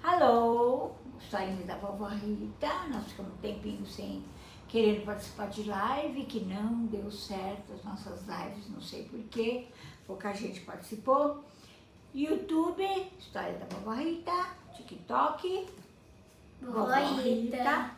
Alô, saímos da vovó Rita, nós ficamos um tempinho sem querendo participar de live, que não deu certo as nossas lives, não sei porquê, pouca gente participou. YouTube, História da Vovó Rita, TikTok, Vovó Rita.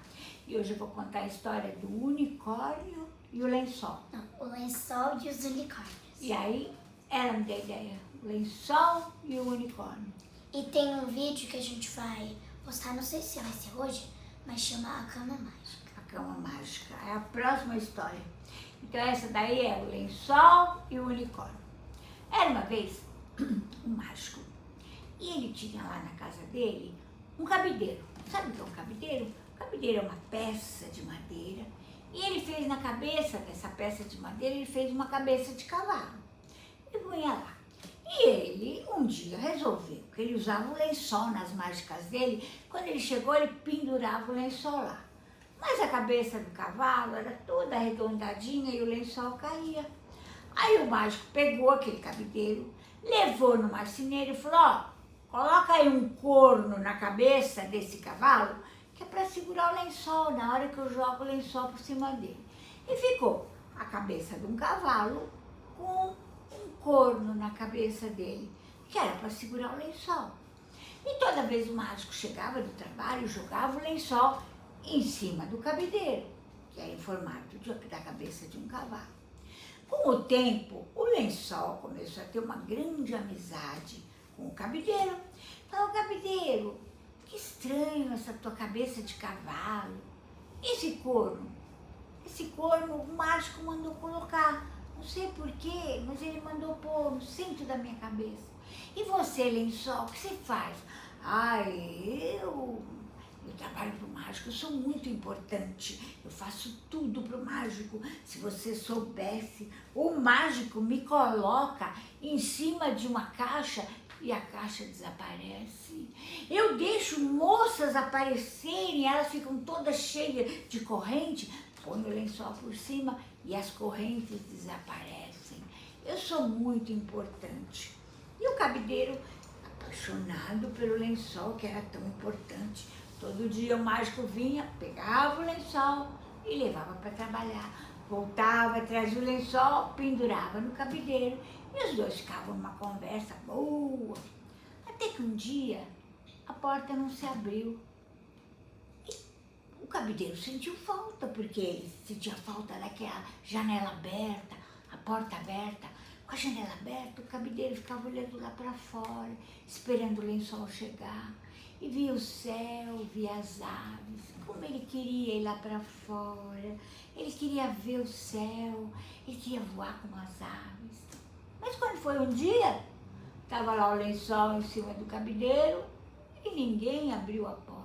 E hoje eu vou contar a história do unicórnio e o lençol. Não, o lençol e os unicórnios. E aí, ela me deu a ideia, o lençol e o unicórnio. E tem um vídeo que a gente vai postar, não sei se vai ser hoje, mas chama A Cama Mágica. A cama mágica, é a próxima história. Então essa daí é o lençol e o unicórnio. Era uma vez um mágico e ele tinha lá na casa dele um cabideiro. Sabe o que é um cabideiro? O cabideiro é uma peça de madeira e ele fez na cabeça dessa peça de madeira, ele fez uma cabeça de cavalo e punha lá. E ele, um dia, resolveu que ele usava o lençol nas mágicas dele. Quando ele chegou, ele pendurava o lençol lá. Mas a cabeça do cavalo era toda arredondadinha e o lençol caía. Aí o mágico pegou aquele cabideiro, levou no marceneiro e falou, ó, coloca aí um corno na cabeça desse cavalo, que é para segurar o lençol na hora que eu jogo o lençol por cima dele. E ficou a cabeça de um cavalo com um corno na cabeça dele, que era para segurar o lençol. E toda vez o mágico chegava do trabalho e jogava o lençol em cima do cabideiro, que era em formato da cabeça de um cavalo. Com o tempo, o lençol começou a ter uma grande amizade com o cabideiro. Falou, cabideiro, que estranho essa tua cabeça de cavalo. Esse corno o mágico mandou colocar. Não sei porquê, mas ele mandou pôr no centro da minha cabeça. E você, lençol, o que você faz? Eu trabalho pro mágico, eu sou muito importante. Eu faço tudo pro mágico. Se você soubesse, o mágico me coloca em cima de uma caixa e a caixa desaparece. Eu deixo moças aparecerem, elas ficam todas cheias de corrente, põe o lençol por cima e as correntes desaparecem. Eu sou muito importante. E o cabideiro, apaixonado pelo lençol, que era tão importante, todo dia o mágico vinha, pegava o lençol e levava para trabalhar. Voltava, trazia o lençol, pendurava no cabideiro e os dois ficavam numa conversa boa. Até que um dia a porta não se abriu. O cabideiro sentiu falta, porque ele sentia falta daquela janela aberta, a porta aberta. Com a janela aberta, o cabideiro ficava olhando lá para fora, esperando o lençol chegar. E via o céu, via as aves, como ele queria ir lá para fora. Ele queria ver o céu, ele queria voar como as aves. Mas quando foi um dia, estava lá o lençol em cima do cabideiro e ninguém abriu a porta.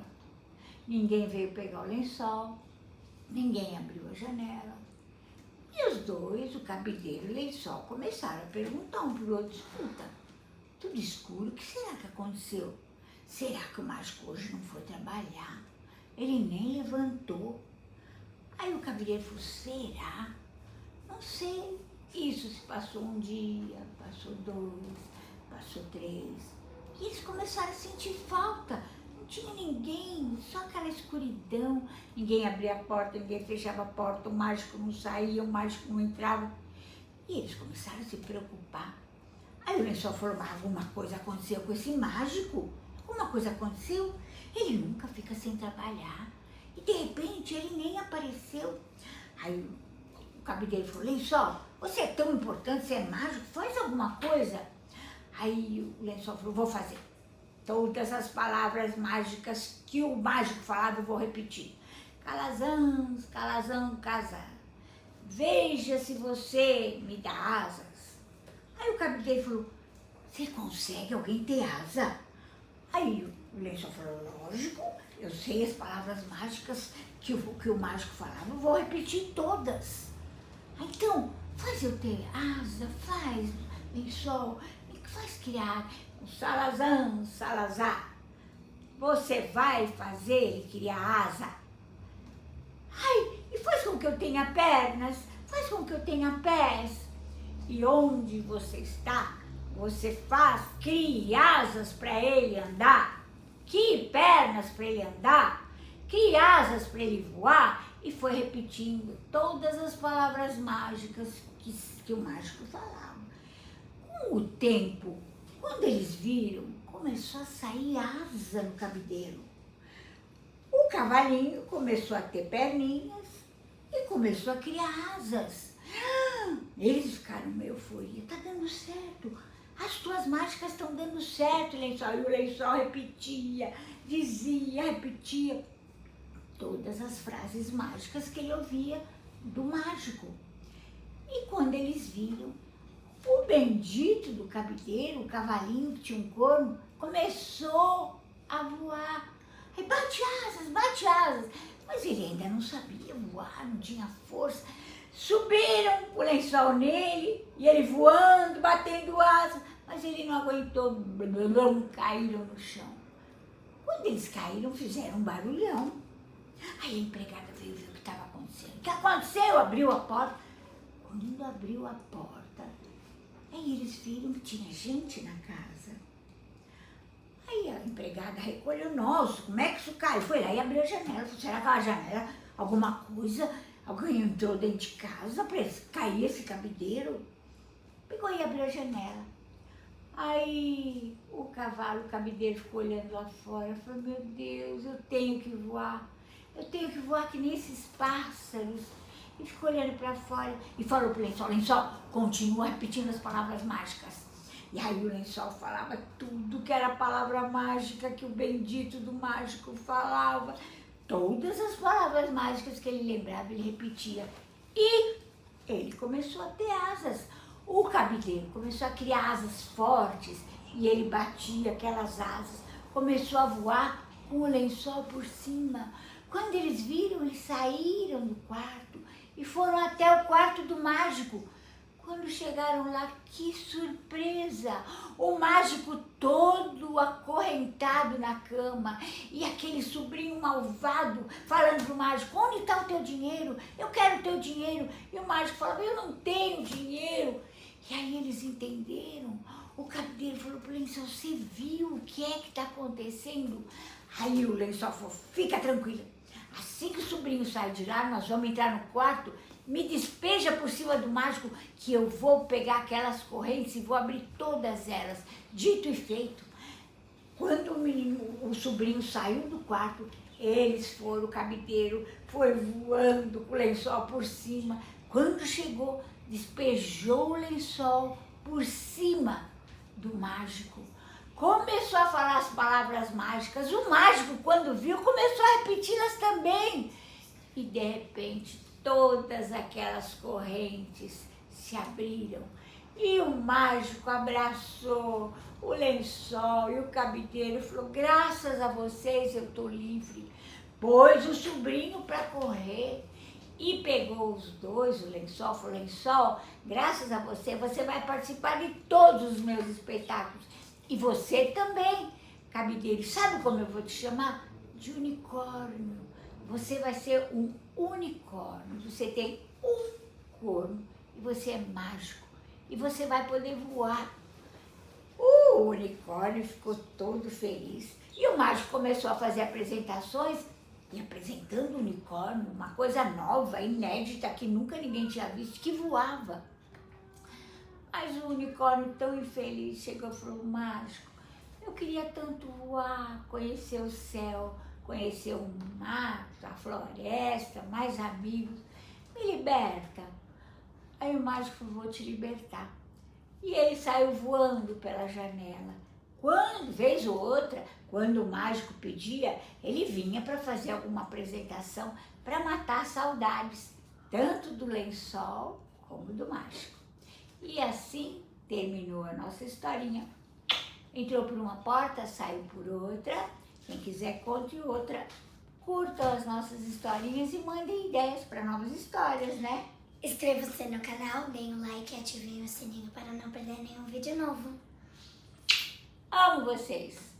Ninguém veio pegar o lençol, ninguém abriu a janela. E os dois, o cabideiro e o lençol, começaram a perguntar um para o outro, escuta, tudo escuro, o que será que aconteceu? Será que o mágico hoje não foi trabalhar? Ele nem levantou. Aí o cabideiro falou, será? Não sei. Isso se passou um dia, passou 2, passou 3. E eles começaram a sentir falta. Não tinha ninguém, só aquela escuridão. Ninguém abria a porta, ninguém fechava a porta, o mágico não saía, o mágico não entrava. E eles começaram a se preocupar. Aí o lençol falou, mas alguma coisa aconteceu com esse mágico? Alguma coisa aconteceu? Ele nunca fica sem trabalhar. E de repente ele nem apareceu. Aí o cabideiro falou, lençol, você é tão importante, você é mágico, faz alguma coisa. Aí o lençol falou, vou fazer. Todas as palavras mágicas que o mágico falava, eu vou repetir. Calazans, calazão, casar. Veja se você me dá asas. Aí o cabideiro falou, você consegue alguém ter asa? Aí o lençol falou, lógico, eu sei as palavras mágicas que o mágico falava, eu vou repetir todas. Então, faz eu ter asa, faz, lençol, me faz criar um salazão, salazar. Você vai fazer ele criar asa? Ai, e faz com que eu tenha pernas, faz com que eu tenha pés. E onde você está, você faz, crie asas para ele andar. Que pernas para ele andar, cria asas para ele voar, e foi repetindo todas as palavras mágicas que o mágico falava. Com o tempo, quando eles viram, começou a sair asa no cabideiro. O cavalinho começou a ter perninhas e começou a criar asas. Eles ficaram meio euforia, tá dando certo, as tuas mágicas estão dando certo, Lençol. E o Lençol repetia, dizia, repetia todas as frases mágicas que ele ouvia do mágico. E quando eles viram, o bendito do cabideiro, o cavalinho que tinha um corno, começou a voar. Aí bate asas, mas ele ainda não sabia voar, não tinha força. Subiram o Lençol nele, e ele voando, batendo asas, mas ele não aguentou, caíram no chão. Quando eles caíram, fizeram um barulhão. Aí a empregada veio ver o que estava acontecendo. O que aconteceu? Abriu a porta. Quando abriu a porta, aí eles viram que tinha gente na casa. Aí a empregada recolheu, nossa, como é que isso caiu? Foi lá e abriu a janela. Falou, será que a janela, alguma coisa, alguém entrou dentro de casa para cair esse cabideiro? Pegou e abriu a janela. Aí o cavalo, o cabideiro ficou olhando lá fora, falou, meu Deus, eu tenho que voar que nem esses pássaros. E ficou olhando para fora e falou pro Lençol, Lençol, continua repetindo as palavras mágicas. E aí o Lençol falava tudo que era palavra mágica que o bendito do mágico falava. Todas as palavras mágicas que ele lembrava, ele repetia. E ele começou a ter asas. O cabideiro começou a criar asas fortes e ele batia aquelas asas. Começou a voar com o Lençol por cima. Quando eles viram, eles saíram do quarto e foram até o quarto do mágico. Quando chegaram lá, que surpresa! O mágico todo acorrentado na cama e aquele sobrinho malvado falando pro mágico, onde está o teu dinheiro? Eu quero o teu dinheiro. E o mágico falava, eu não tenho dinheiro. E aí eles entenderam. O cabideiro falou pro Lençol, você viu o que é que está acontecendo? Aí o Lençol falou, fica tranquila. Assim que o sobrinho sai de lá, nós vamos entrar no quarto, me despeja por cima do mágico que eu vou pegar aquelas correntes e vou abrir todas elas. Dito e feito. Quando o sobrinho saiu do quarto, eles foram, o cabideiro foi voando com o Lençol por cima. Quando chegou, despejou o Lençol por cima do mágico. Começou a falar as palavras mágicas. O mágico, quando viu, começou a repeti-las também. E de repente, todas aquelas correntes se abriram. E o mágico abraçou o Lençol e o cabideiro e falou, graças a vocês eu estou livre. Pôs o sobrinho para correr e pegou os dois, o Lençol, falou, Lençol, graças a você, você vai participar de todos os meus espetáculos. E você também, cabideiro. Sabe como eu vou te chamar? De unicórnio. Você vai ser um unicórnio. Você tem um corno e você é mágico. E você vai poder voar. O unicórnio ficou todo feliz. E o mágico começou a fazer apresentações e apresentando o unicórnio, uma coisa nova, inédita, que nunca ninguém tinha visto, que voava. Mas o unicórnio, tão infeliz, chegou e falou, mágico, eu queria tanto voar, conhecer o céu, conhecer o mato, a floresta, mais amigos, me liberta. Aí o mágico falou, vou te libertar. E ele saiu voando pela janela. Quando, vez ou outra, quando o mágico pedia, ele vinha para fazer alguma apresentação para matar saudades, tanto do Lençol como do mágico. E assim terminou a nossa historinha. Entrou por uma porta, saiu por outra. Quem quiser, conte outra. Curtam as nossas historinhas e mandem ideias para novas histórias, né? Inscreva-se no canal, deem um like e ativem o sininho para não perder nenhum vídeo novo. Amo vocês!